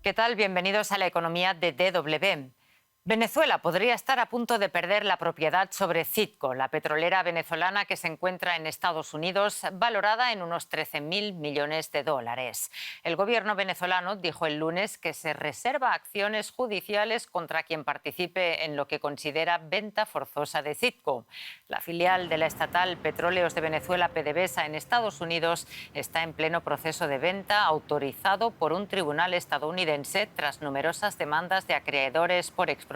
¿Qué tal? Bienvenidos a la economía de DW. Venezuela podría estar a punto de perder la propiedad sobre Citgo, la petrolera venezolana que se encuentra en Estados Unidos, valorada en unos 13.000 millones de dólares. El gobierno venezolano dijo el lunes que se reserva acciones judiciales contra quien participe en lo que considera venta forzosa de Citgo. La filial de la estatal Petróleos de Venezuela, PDVSA, en Estados Unidos, está en pleno proceso de venta autorizado por un tribunal estadounidense tras numerosas demandas de acreedores por expropiaciones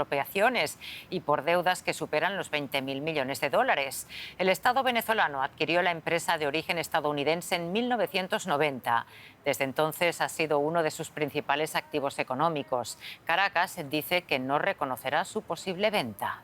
y por deudas que superan los 20.000 millones de dólares. El Estado venezolano adquirió la empresa de origen estadounidense en 1990. Desde entonces ha sido uno de sus principales activos económicos. Caracas dice que no reconocerá su posible venta.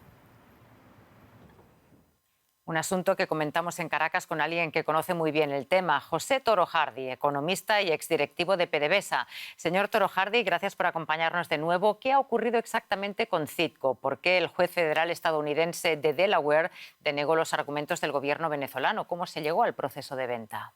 Un asunto que comentamos en Caracas con alguien que conoce muy bien el tema, José Torojardi, economista y exdirectivo de PDVSA. Señor Torojardi, gracias por acompañarnos de nuevo. ¿Qué ha ocurrido exactamente con Citgo? ¿Por qué el juez federal estadounidense de Delaware denegó los argumentos del gobierno venezolano? ¿Cómo se llegó al proceso de venta?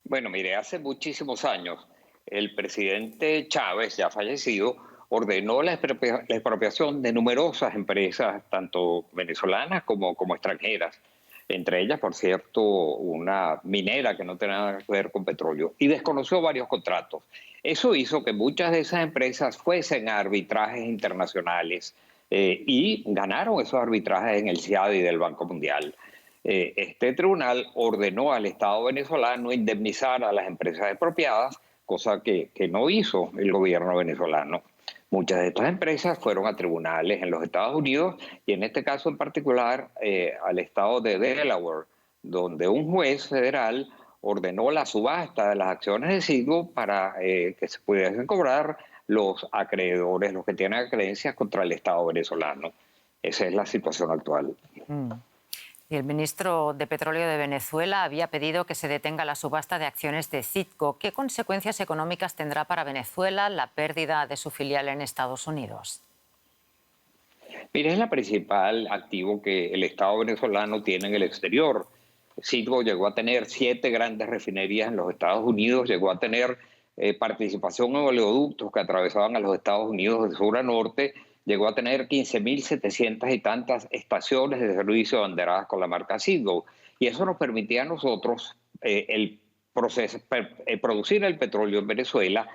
Bueno, mire, hace muchísimos años el presidente Chávez, ya fallecido, ordenó la expropiación de numerosas empresas, tanto venezolanas como extranjeras. Entre ellas, por cierto, una minera que no tenía nada que ver con petróleo, y desconoció varios contratos. Eso hizo que muchas de esas empresas fuesen a arbitrajes internacionales y ganaron esos arbitrajes en el CIADI del Banco Mundial. Este tribunal ordenó al Estado venezolano indemnizar a las empresas expropiadas, cosa que no hizo el gobierno venezolano. Muchas de estas empresas fueron a tribunales en los Estados Unidos y en este caso en particular al estado de Delaware, donde un juez federal ordenó la subasta de las acciones de Citgo para que se pudiesen cobrar los acreedores, los que tienen creencias contra el Estado venezolano. Esa es la situación actual. Y el ministro de Petróleo de Venezuela había pedido que se detenga la subasta de acciones de Citgo. ¿Qué consecuencias económicas tendrá para Venezuela la pérdida de su filial en Estados Unidos? Mire, es la principal activo que el Estado venezolano tiene en el exterior. Citgo llegó a tener 7 grandes refinerías en los Estados Unidos, llegó a tener participación en oleoductos que atravesaban a los Estados Unidos de sur a norte, llegó a tener 15.700 y tantas estaciones de servicio banderadas con la marca Citgo. Y eso nos permitía a nosotros producir el petróleo en Venezuela,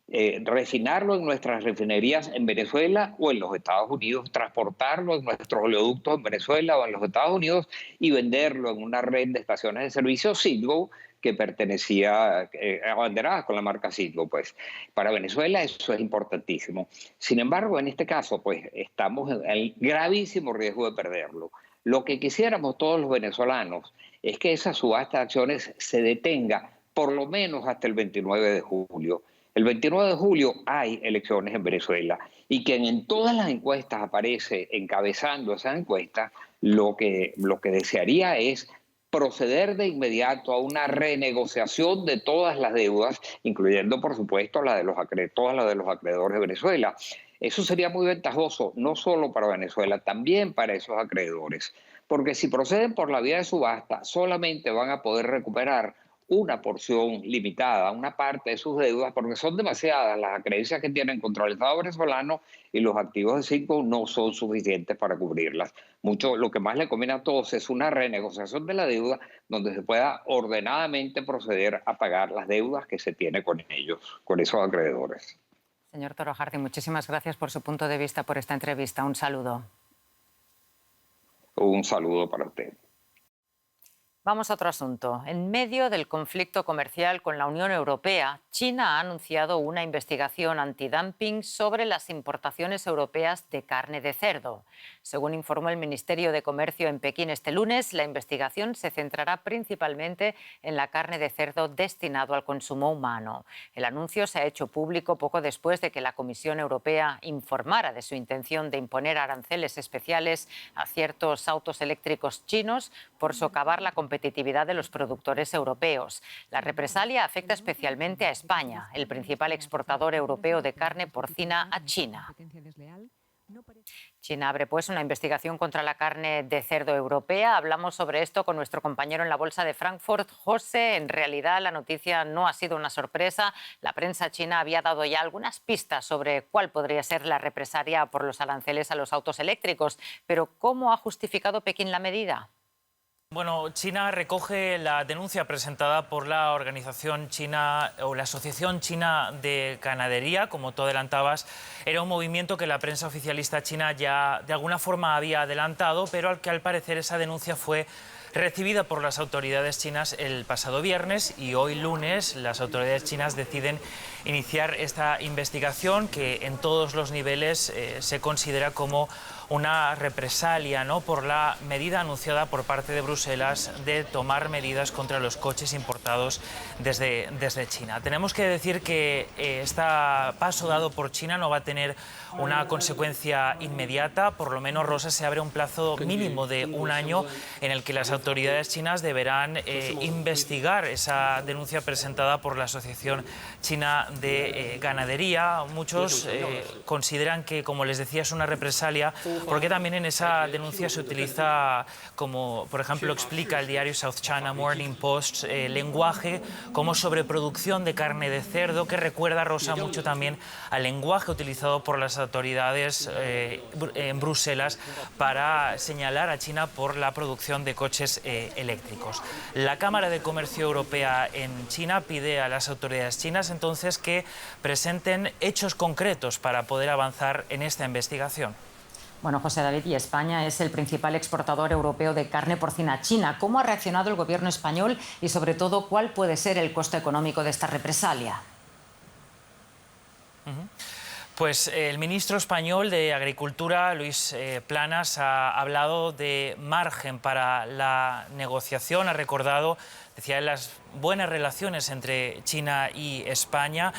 refinarlo en nuestras refinerías en Venezuela o en los Estados Unidos, transportarlo en nuestros oleoductos en Venezuela o en los Estados Unidos y venderlo en una red de estaciones de servicio Citgo que pertenecía abanderadas con la marca Citgo. Pues para Venezuela eso es importantísimo. Sin embargo, en este caso, pues estamos en el gravísimo riesgo de perderlo. Lo que quisiéramos todos los venezolanos es que esa subasta de acciones se detenga por lo menos hasta el 29 de julio. El 29 de julio hay elecciones en Venezuela y quien en todas las encuestas aparece encabezando esas encuestas, lo que desearía es proceder de inmediato a una renegociación de todas las deudas, incluyendo por supuesto todas las de los acreedores de Venezuela. Eso sería muy ventajoso, no solo para Venezuela, también para esos acreedores, porque si proceden por la vía de subasta, solamente van a poder recuperar una porción limitada, una parte de sus deudas, porque son demasiadas las acreencias que tienen contra el Estado venezolano y los activos de Citgo no son suficientes para cubrirlas. Lo que más le conviene a todos es una renegociación de la deuda donde se pueda ordenadamente proceder a pagar las deudas que se tiene con ellos, con esos acreedores. Señor Torojardi, muchísimas gracias por su punto de vista, por esta entrevista. Un saludo. Un saludo para usted. Vamos a otro asunto. En medio del conflicto comercial con la Unión Europea, China ha anunciado una investigación antidumping sobre las importaciones europeas de carne de cerdo. Según informó el Ministerio de Comercio en Pekín este lunes, la investigación se centrará principalmente en la carne de cerdo destinado al consumo humano. El anuncio se ha hecho público poco después de que la Comisión Europea informara de su intención de imponer aranceles especiales a ciertos autos eléctricos chinos por socavar la competitividad de los productores europeos. La represalia afecta especialmente a España, el principal exportador europeo de carne porcina a China. China abre pues una investigación contra la carne de cerdo europea. Hablamos sobre esto con nuestro compañero en la Bolsa de Frankfurt, José. En realidad la noticia no ha sido una sorpresa. La prensa china había dado ya algunas pistas sobre cuál podría ser la represalia por los aranceles a los autos eléctricos. Pero ¿cómo ha justificado Pekín la medida? Bueno, China recoge la denuncia presentada por la organización china o la Asociación China de Ganadería, como tú adelantabas. Era un movimiento que la prensa oficialista china ya de alguna forma había adelantado, pero al que al parecer esa denuncia fue recibida por las autoridades chinas el pasado viernes, y hoy lunes las autoridades chinas deciden iniciar esta investigación que en todos los niveles se considera como una represalia, ¿no?, por la medida anunciada por parte de Bruselas de tomar medidas contra los coches importados desde China. Tenemos que decir que este paso dado por China no va a tener una consecuencia inmediata. Por lo menos, Rosa, se abre un plazo mínimo de un año en el que las autoridades chinas deberán investigar esa denuncia presentada por la Asociación China de Ganadería. Muchos consideran que, como les decía, es una represalia porque también en esa denuncia se utiliza, como por ejemplo explica el diario South China Morning Post, lenguaje como sobreproducción de carne de cerdo, que recuerda, Rosa, mucho también al lenguaje utilizado por las autoridades en Bruselas para señalar a China por la producción de coches eléctricos. La Cámara de Comercio Europea en China pide a las autoridades chinas entonces que presenten hechos concretos para poder avanzar en esta investigación. Bueno, José David, y España es el principal exportador europeo de carne porcina a China. ¿Cómo ha reaccionado el gobierno español y, sobre todo, cuál puede ser el coste económico de esta represalia? Pues el ministro español de Agricultura, Luis Planas, ha hablado de margen para la negociación. Ha recordado, decía, las buenas relaciones entre China y España,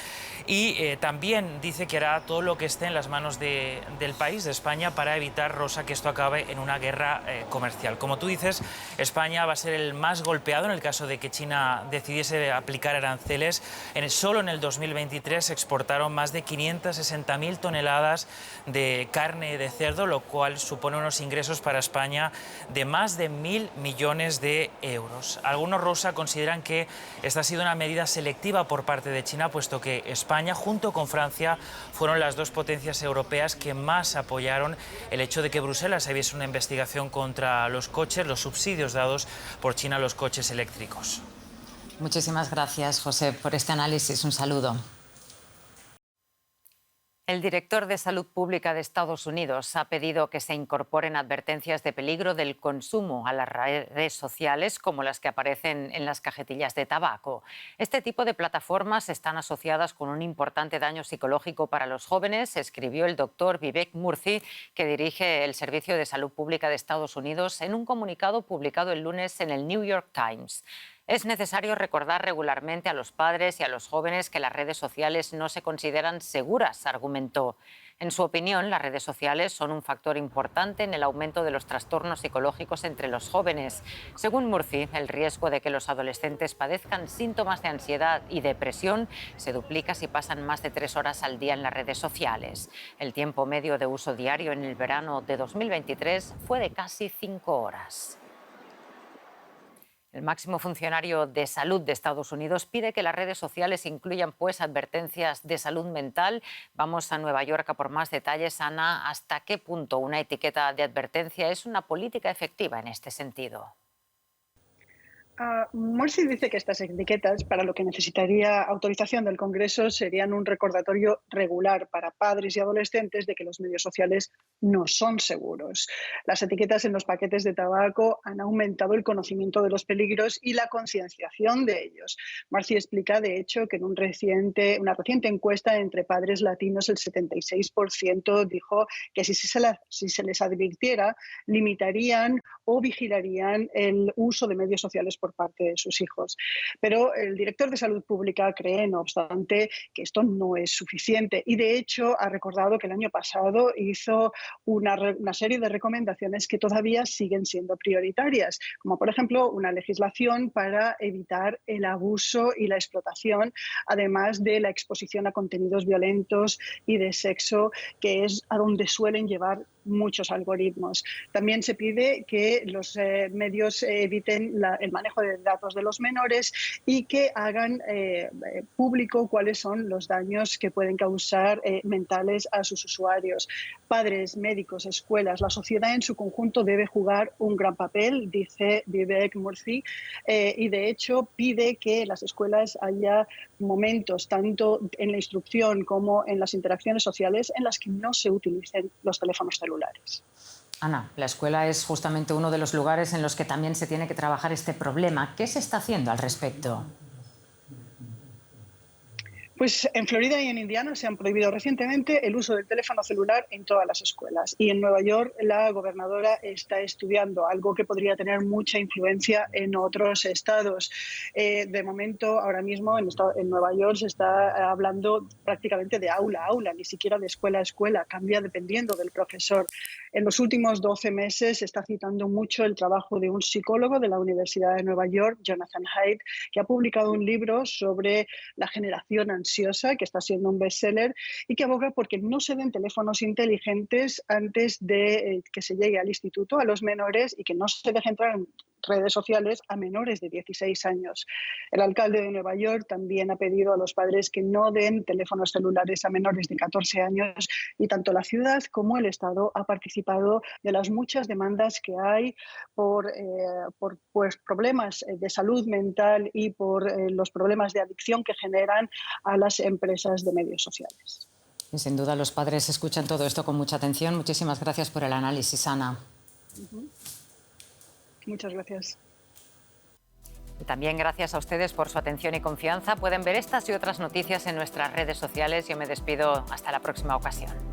y también dice que hará todo lo que esté en las manos del país, de España, para evitar, Rosa, que esto acabe en una guerra comercial. Como tú dices, España va a ser el más golpeado en el caso de que China decidiese aplicar aranceles. Solo en el 2023 exportaron más de 560.000 toneladas de carne de cerdo, lo cual supone unos ingresos para España de más de 1.000 millones de euros. Algunos, Rosa, consideran que esta ha sido una medida selectiva por parte de China, puesto que España, junto con Francia, fueron las dos potencias europeas que más apoyaron el hecho de que Bruselas hubiese una investigación contra los coches, los subsidios dados por China a los coches eléctricos. Muchísimas gracias, José, por este análisis. Un saludo. El director de Salud Pública de Estados Unidos ha pedido que se incorporen advertencias de peligro del consumo a las redes sociales, como las que aparecen en las cajetillas de tabaco. Este tipo de plataformas están asociadas con un importante daño psicológico para los jóvenes, escribió el doctor Vivek Murthy, que dirige el Servicio de Salud Pública de Estados Unidos, en un comunicado publicado el lunes en el New York Times. Es necesario recordar regularmente a los padres y a los jóvenes que las redes sociales no se consideran seguras, argumentó. En su opinión, las redes sociales son un factor importante en el aumento de los trastornos psicológicos entre los jóvenes. Según Murthy, el riesgo de que los adolescentes padezcan síntomas de ansiedad y depresión se duplica si pasan más de 3 horas al día en las redes sociales. El tiempo medio de uso diario en el verano de 2023 fue de casi 5 horas. El máximo funcionario de salud de Estados Unidos pide que las redes sociales incluyan pues advertencias de salud mental. Vamos a Nueva York a por más detalles. Ana, ¿hasta qué punto una etiqueta de advertencia es una política efectiva en este sentido? Morsi dice que estas etiquetas, para lo que necesitaría autorización del Congreso, serían un recordatorio regular para padres y adolescentes de que los medios sociales no son seguros. Las etiquetas en los paquetes de tabaco han aumentado el conocimiento de los peligros y la concienciación de ellos. Morsi explica, de hecho, que en una reciente encuesta entre padres latinos, el 76% dijo que si se les advirtiera, limitarían o vigilarían el uso de medios sociales por por parte de sus hijos. Pero el director de Salud Pública cree, no obstante, que esto no es suficiente y, de hecho, ha recordado que el año pasado hizo una serie de recomendaciones que todavía siguen siendo prioritarias, como por ejemplo una legislación para evitar el abuso y la explotación, además de la exposición a contenidos violentos y de sexo, que es a donde suelen llevar muchos algoritmos. También se pide que los medios eviten el manejo de datos de los menores y que hagan público cuáles son los daños que pueden causar mentales a sus usuarios. Padres, médicos, escuelas, la sociedad en su conjunto debe jugar un gran papel, dice Vivek Murthy, y de hecho pide que en las escuelas haya momentos, tanto en la instrucción como en las interacciones sociales, en las que no se utilicen los teléfonos celulares. Ana, la escuela es justamente uno de los lugares en los que también se tiene que trabajar este problema. ¿Qué se está haciendo al respecto? Pues en Florida y en Indiana se han prohibido recientemente el uso del teléfono celular en todas las escuelas. Y en Nueva York la gobernadora está estudiando algo que podría tener mucha influencia en otros estados. De momento, ahora mismo en Nueva York se está hablando prácticamente de aula a aula, ni siquiera de escuela a escuela. Cambia dependiendo del profesor. En los últimos 12 meses se está citando mucho el trabajo de un psicólogo de la Universidad de Nueva York, Jonathan Haidt, que ha publicado un libro sobre la generación ansiosa, que está siendo un bestseller, y que aboga porque no se den teléfonos inteligentes antes de que se llegue al instituto a los menores y que no se deje entrar en redes sociales a menores de 16 años. El alcalde de Nueva York también ha pedido a los padres que no den teléfonos celulares a menores de 14 años y tanto la ciudad como el Estado ha participado de las muchas demandas que hay por problemas de salud mental y por los problemas de adicción que generan a las empresas de medios sociales. Y sin duda los padres escuchan todo esto con mucha atención. Muchísimas gracias por el análisis, Ana. Muchas gracias. Y también gracias a ustedes por su atención y confianza. Pueden ver estas y otras noticias en nuestras redes sociales. Yo me despido hasta la próxima ocasión.